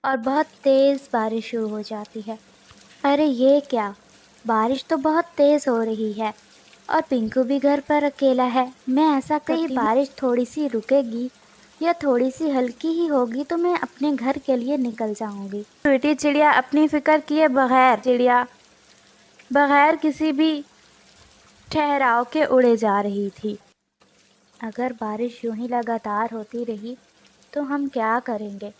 और बहुत तेज़ बारिश शुरू हो जाती है। अरे ये क्या, बारिश तो बहुत तेज़ हो रही है और पिंकू भी घर पर अकेला है। मैं ऐसा कहीं बारिश थोड़ी सी रुकेगी या थोड़ी सी हल्की ही होगी तो मैं अपने घर के लिए निकल जाऊंगी। स्वीटी चिड़िया अपनी फिक्र किए बगैर किसी भी ठहराव के उड़े जा रही थी। अगर बारिश यूं ही लगातार होती रही तो हम क्या करेंगे,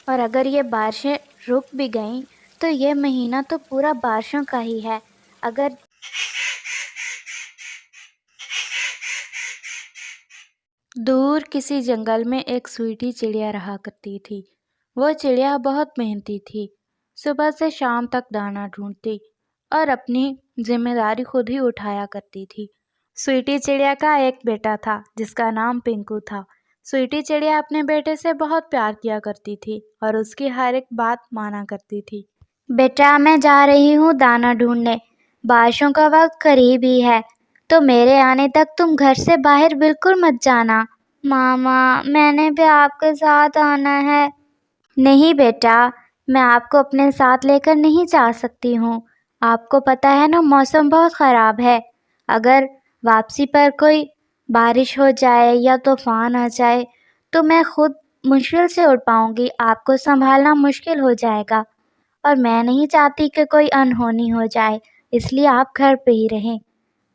और अगर ये बारिशें रुक भी गईं तो ये महीना तो पूरा बारिशों का ही है। अगर दूर किसी जंगल में एक स्वीटी चिड़िया रहा करती थी। वो चिड़िया बहुत मेहनती थी, सुबह से शाम तक दाना ढूंढती और अपनी जिम्मेदारी खुद ही उठाया करती थी। स्वीटी चिड़िया का एक बेटा था जिसका नाम पिंकू था। स्वीटी चिड़िया अपने बेटे से बहुत प्यार किया करती थी और उसकी हर एक बात माना करती थी। बेटा, मैं जा रही हूँ दाना ढूंढने, बारिशों का वक्त करीब ही है, तो मेरे आने तक तुम घर से बाहर बिल्कुल मत जाना। मामा, मैंने भी आपके साथ आना है। नहीं बेटा, मैं आपको अपने साथ लेकर नहीं जा सकती हूँ। आपको पता है ना, मौसम बहुत ख़राब है। अगर वापसी पर कोई बारिश हो जाए या तूफान आ जाए तो मैं खुद मुश्किल से उड़ पाऊँगी, आपको संभालना मुश्किल हो जाएगा और मैं नहीं चाहती कि कोई अनहोनी हो जाए, इसलिए आप घर पे ही रहें।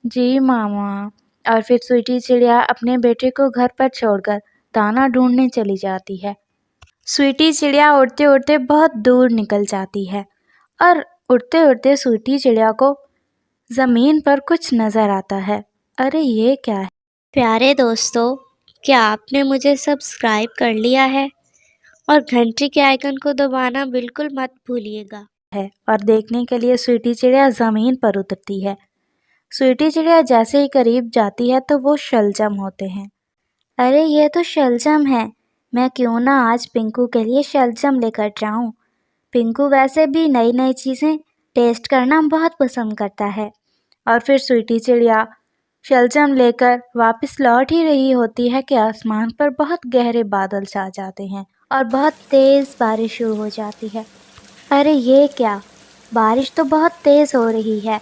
जी मामा। और फिर स्वीटी चिड़िया अपने बेटे को घर पर छोड़कर दाना ढूंढने चली जाती है। स्वीटी चिड़िया उड़ते उड़ते बहुत दूर निकल जाती है और उड़ते उड़ते स्वीटी चिड़िया को ज़मीन पर कुछ नज़र आता है। अरे ये क्या है? प्यारे दोस्तों, क्या आपने मुझे सब्सक्राइब कर लिया है? और घंटी के आइकन को दबाना बिल्कुल मत भूलिएगा। और देखने के लिए स्वीटी चिड़िया ज़मीन पर उतरती है। स्वीटी चिड़िया जैसे ही करीब जाती है तो वो शलजम होते हैं। अरे ये तो शलजम है, मैं क्यों ना आज पिंकू के लिए शलजम लेकर जाऊं। पिंकू वैसे भी नई नई चीज़ें टेस्ट करना बहुत पसंद करता है। और फिर स्वीटी चिड़िया शलजम लेकर वापस लौट ही रही होती है कि आसमान पर बहुत गहरे बादल छा जाते हैं और बहुत तेज़ बारिश शुरू हो जाती है। अरे ये क्या, बारिश तो बहुत तेज़ हो रही है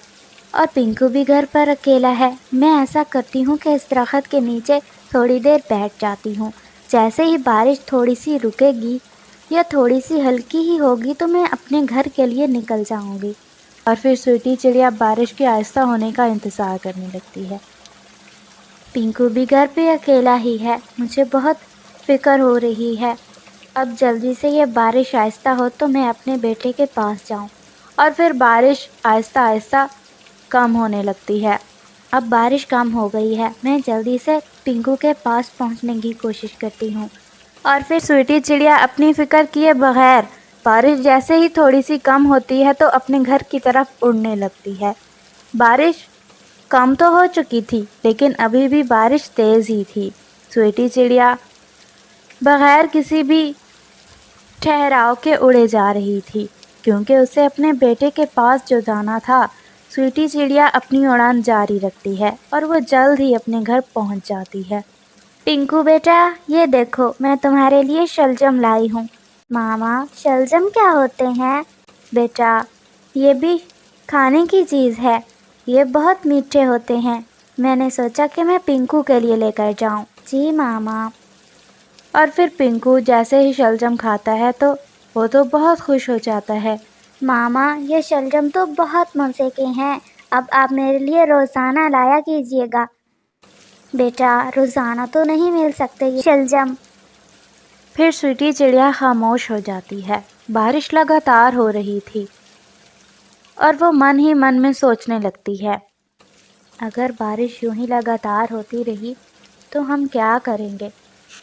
और पिंकू भी घर पर अकेला है। मैं ऐसा करती हूँ कि इस दरख्त के नीचे थोड़ी देर बैठ जाती हूँ। जैसे ही बारिश थोड़ी सी रुकेगी या थोड़ी सी हल्की ही होगी तो मैं अपने घर के लिए निकल जाऊँगी। और फिर स्वीटी चिड़िया बारिश के आहिस्ता होने का इंतज़ार करने लगती है। पिंकू भी घर पे अकेला ही है, मुझे बहुत फ़िक्र हो रही है। अब जल्दी से ये बारिश आहिस्ता हो तो मैं अपने बेटे के पास जाऊं। और फिर बारिश आहिस्ता आहिस्ता कम होने लगती है। अब बारिश कम हो गई है, मैं जल्दी से पिंकू के पास पहुंचने की कोशिश करती हूँ। और फिर स्वीटी चिड़िया अपनी फ़िक्र किए बगैर बारिश जैसे ही थोड़ी सी कम होती है तो अपने घर की तरफ उड़ने लगती है। बारिश कम तो हो चुकी थी लेकिन अभी भी बारिश तेज़ ही थी। स्वीटी चिड़िया बगैर किसी भी ठहराव के उड़े जा रही थी क्योंकि उसे अपने बेटे के पास जो जाना था। स्वीटी चिड़िया अपनी उड़ान जारी रखती है और वो जल्द ही अपने घर पहुंच जाती है। पिंकू बेटा, ये देखो मैं तुम्हारे लिए शलजम लाई हूँ। मामा, शलजम क्या होते हैं? बेटा, ये भी खाने की चीज़ है, ये बहुत मीठे होते हैं। मैंने सोचा कि मैं पिंकू के लिए लेकर जाऊँ। जी मामा। और फिर पिंकू जैसे ही शलजम खाता है तो वो तो बहुत खुश हो जाता है। मामा, ये शलजम तो बहुत मज़े के हैं, अब आप मेरे लिए रोज़ाना लाया कीजिएगा। बेटा, रोज़ाना तो नहीं मिल सकते ये शलजम। फिर स्वीटी चिड़िया खामोश हो जाती है। बारिश लगातार हो रही थी और वो मन ही मन में सोचने लगती है, अगर बारिश यूं ही लगातार होती रही तो हम क्या करेंगे,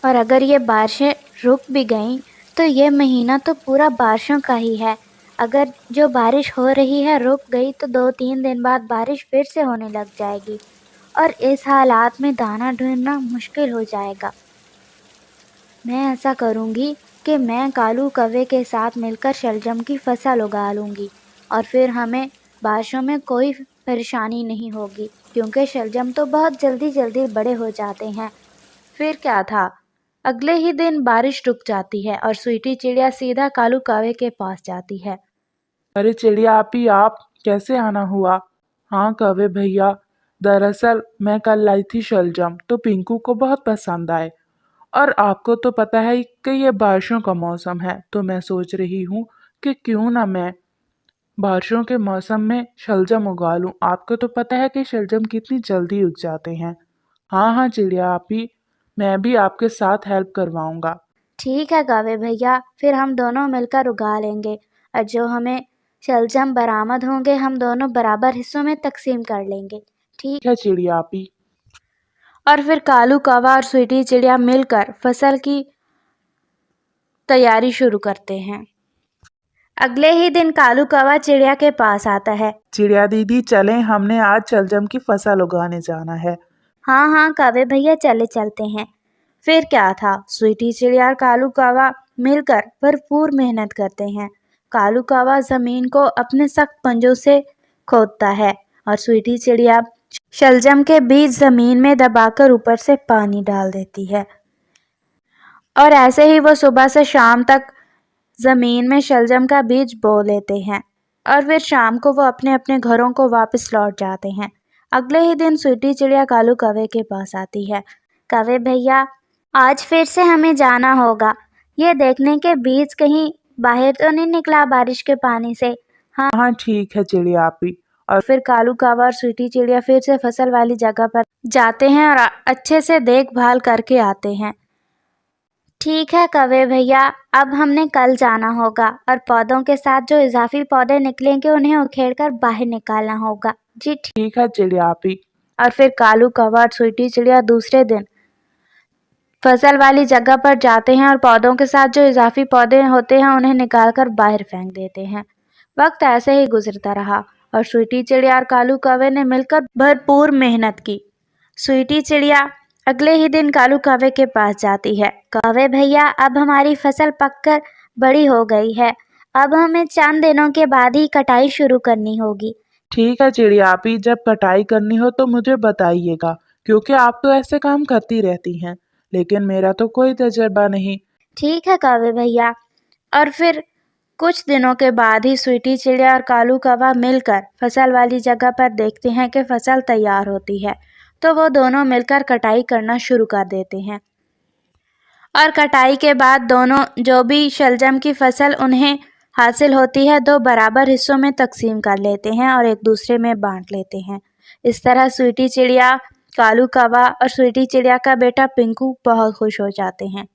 और अगर ये बारिशें रुक भी गईं तो ये महीना तो पूरा बारिशों का ही है। अगर जो बारिश हो रही है रुक गई तो 2-3 दिन बाद बारिश फिर से होने लग जाएगी और इस हालात में दाना ढूंढना मुश्किल हो जाएगा। मैं ऐसा करूँगी कि मैं कालू कौवे के साथ मिलकर शलजम की फसल उगा लूँगी और फिर हमें बारिशों में कोई परेशानी नहीं होगी क्योंकि शलजम तो बहुत जल्दी जल्दी बड़े हो जाते हैं। फिर क्या था, अगले ही दिन बारिश रुक जाती है और स्वीटी चिड़िया सीधा कालू कौवे के पास जाती है। अरे चिड़िया आपी, आप कैसे आना हुआ? हाँ कौवे भैया, दरअसल मैं कल लाई थी शलजम तो पिंकू को बहुत पसंद आए। और आपको तो पता है कि ये बारिशों का मौसम है, तो मैं सोच रही हूँ कि क्यों ना मैं बारिशों के मौसम में शलजम उगा लूं। आपको तो पता है कि शलजम कितनी जल्दी उग जाते हैं। हाँ हाँ चिड़िया आपी, मैं भी आपके साथ हेल्प करवाऊंगा। ठीक है कौवे भैया, फिर हम दोनों मिलकर उगा लेंगे और जो हमें शलजम बरामद होंगे हम दोनों बराबर हिस्सों में तकसीम कर लेंगे। ठीक। ठीक है चिड़िया आपी। और फिर कालू कौवा और स्वीटी चिड़िया मिलकर फसल की तैयारी शुरू करते हैं। अगले ही दिन कालू कौवा चिड़िया के पास आता है। चिड़िया दीदी चलें, हमने आज शलजम की फसल उगाने जाना है। हाँ हाँ कौवे भैया, चले चलते हैं। फिर क्या था, स्वीटी चिड़िया और कालू कौवा मिलकर भरपूर मेहनत करते हैं। कालू कौवा जमीन को अपने सख्त पंजों से खोदता है और स्वीटी चिड़िया शलजम के बीज जमीन में दबाकर ऊपर से पानी डाल देती है। और ऐसे ही वो सुबह से शाम तक जमीन में शलजम का बीज बो लेते हैं और फिर शाम को वो अपने अपने घरों को वापस लौट जाते हैं। अगले ही दिन स्वीटी चिड़िया कालू कौवे के पास आती है। कौवे भैया, आज फिर से हमें जाना होगा, ये देखने के बीज कहीं बाहर तो नहीं निकला बारिश के पानी से। हाँ हाँ ठीक है चिड़िया आपी। और फिर कालू कौवा और स्वीटी चिड़िया फिर से फसल वाली जगह पर जाते हैं और अच्छे से देखभाल करके आते हैं। ठीक है कौवे भैया, अब हमने कल जाना होगा और पौधों के साथ जो इजाफी पौधे निकलेंगे उन्हें उखेड़कर बाहर निकालना होगा। जी ठीक। ठीक है चिड़िया आपी। और फिर कालू कौवा और स्वीटी चिड़िया दूसरे दिन फसल वाली जगह पर जाते हैं और पौधों के साथ जो इजाफी पौधे होते हैं उन्हें निकालकर बाहर फेंक देते हैं। वक्त ऐसे ही गुजरता रहा और स्वीटी चिड़िया और कालू कौवे ने मिलकर भरपूर मेहनत की। स्वीटी चिड़िया अगले ही दिन कालू कौवे के पास जाती है। कौवे भैया, अब हमारी फसल पककर बड़ी हो गई है, अब हमें चंद दिनों के बाद ही कटाई शुरू करनी होगी। ठीक है चिड़िया आपी, जब कटाई करनी हो तो मुझे बताइएगा, क्योंकि आप तो ऐसे काम करती रहती हैं, लेकिन मेरा तो कोई तजर्बा नहीं। ठीक है कौवे भैया। और फिर कुछ दिनों के बाद ही स्वीटी चिड़िया और कालू कौवा मिलकर फसल वाली जगह पर देखते हैं कि फसल तैयार होती है, तो वो दोनों मिलकर कटाई करना शुरू कर देते हैं। और कटाई के बाद दोनों जो भी शलजम की फसल उन्हें हासिल होती है दो बराबर हिस्सों में तकसीम कर लेते हैं और एक दूसरे में बांट लेते हैं। इस तरह स्वीटी चिड़िया, कालू कौवा और स्वीटी चिड़िया का बेटा पिंकू बहुत खुश हो जाते हैं।